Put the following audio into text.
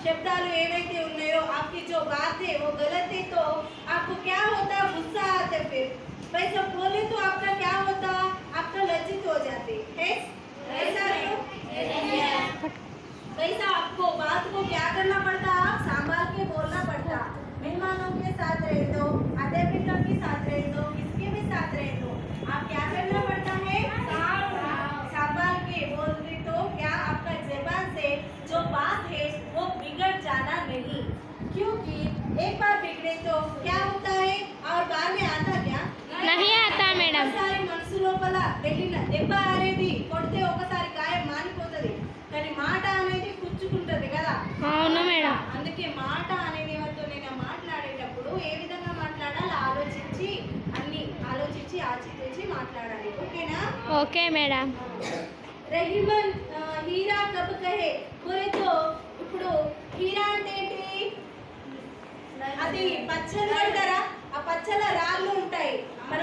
शब्दालु एवैते उन्नायो आपकी जो बात है वो गलत है तो आपको क्या होता, गुस्सा आता। फिर वैसा बोले तो आपका क्या होता, आपका लज्जित हो जाते है। ऐसा वैसा आपको बात को क्या करना पड़ता, संभाल के बोलना पड़ता। मेहमानों के साथ रहे दो, अध्यापिका के साथ रहे दो, किसके भी साथ रहे दो, आप क्या करना पड़ता है, संभाल के बोल रहे तो क्या आपका ज़बान से जो बात है वो बिगड़ जाना नहीं। क्योंकि एक बार बिगड़े तो क्या होता है और बाद में आता क्या नहीं आता మేడం। ఒకసారి మనసు లోపల వెళ్ళిన దెబ్బ అనేది కొడితే ఒకసారి గాయం మానిపోతుంది, కానీ మాట అనేది కుచ్చుకుంటది కదా। అవును మేడం। అందుకే మాట అనేది ఎవరితోనైనా మాట్లాడేటప్పుడు ఏ విధంగా మాట్లాడాలి ఆలోచించి అన్ని ఆలోచించి ఆచితూచి మాట్లాడాలి। ఓకేనా? Okay madam. రహిమన్ హీరా కబ్ కహే బోలే తో ఇప్పుడు హీరా అంటే ఏంటి, అది పచ్చలు అంటారా, ఆ పచ్చల రాళ్ళు ఉంటాయి, మన